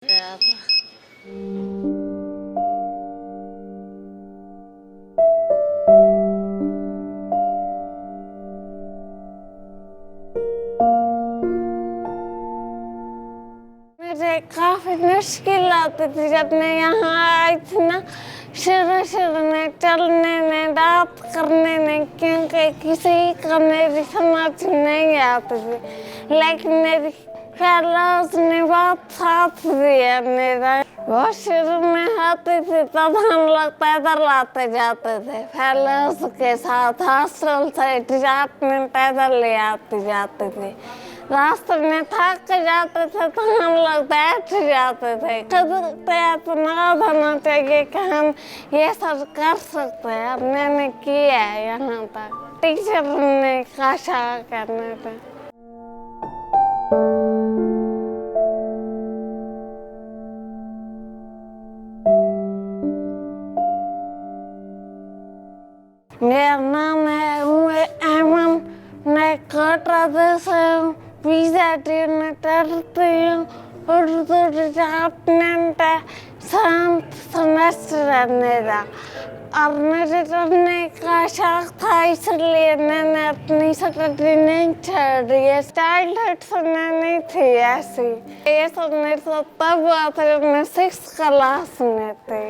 मुझे काफी मुश्किल आती थी जब मैं यहाँ आई थी ना, शुरू में चलने में, बात करने में, क्योंकि किसी को मेरी समझ नहीं आती थी, लेकिन मेरी फेलोज ने बहुत साथ दिया मेरा। वो शुरू में आती थी तब हम लोग पैदल आते जाते थे फेलोज के साथ, हॉस्टल से जाप में पैदल ले आते जाते थे। रास्ते में थक जाते थे तो हम लोग बैठ जाते थे। खुद पे इतना होना चाहिए कि हम ये सब कर सकते हैं। अब मैंने किया है यहाँ तक, टीचर ने आशा करने पे। मेरा नाम है एमन, मैं कोटा से हूँ, वीजा करती हूँ। उर्दू डिपार्टमेंट है, 7th सेमेस्टर है मेरा, और मुझे पढ़ने का शौक था, इसलिए मैंने अपनी स्टडी नहीं छोड़ी। चाइल्डहुड से मैं नहीं थी ऐसी, ये सब मेरे साथ तब हुआ था जब मैं 6th क्लास में थी।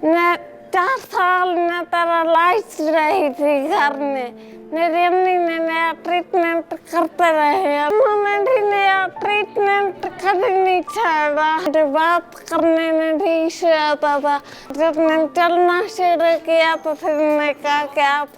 मैं 4 साल में पैरालाइज रही थी घर में। मेरी अम्मी ने नया ट्रीटमेंट करते रहे, उन्होंने भी नया ट्रीटमेंट कभी नहीं छोड़ा। मुझे बात करने में भी इशू आता था। जब मैं चलना शुरू किया तो फिर मैं कहा कि आप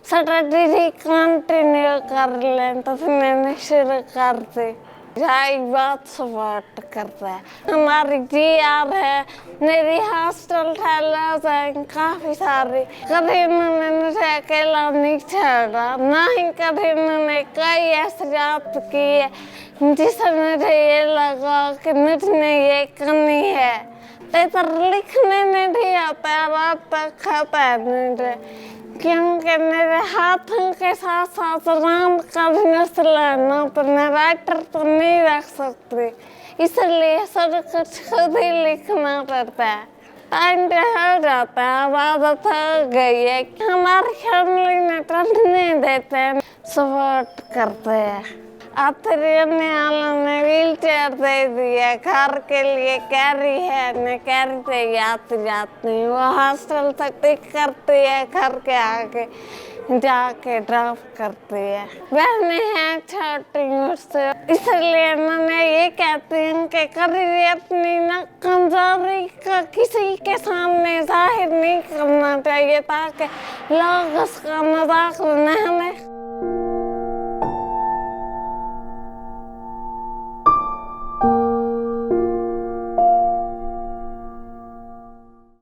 स्टडी भी कंटिन्यू कर लें, तो फिर मैंने शुरू कर दी। भाई बहुत सपोर्ट करता है। हमारी GR है, मेरी हॉस्टल फेलोज है काफी सारी। कभी उन्होंने मुझे अकेला नहीं छोड़ा, ना ही कभी उन्होंने कोई ऐसी बात की है जिससे मुझे ये लगा कि मुझमें ये कमी है। पेपर लिखने में भी आता है, रात तक खाता है मुझे, क्योंकि मेरे हाथों के साथ साथ राम का भी मसला है ना, तो मैं राइटर तो नहीं रख सकती, इसलिए सब कुछ खुद ही लिखना पड़ता है। टाइम पे हो जाता है, अब आदत हो गई है। हमारी फैमिली में पढ़ने देते हैं, सपोर्ट करते हैं। अतरियने वालों ने व्हील चेयर दे दिया, घर के लिए कैरी है, मैं कैरी से आती जाती हूँ। वो हॉस्टल तक पिक करती है, घर के आगे जाके ड्रॉप करती है। बहनें हैं छोटी मुझसे, इसलिए मैं ये कहती हूँ कि कभी अपनी न कमजोरी का किसी के सामने जाहिर नहीं करना चाहिए, ताकि लोग उसका मजाक न हमें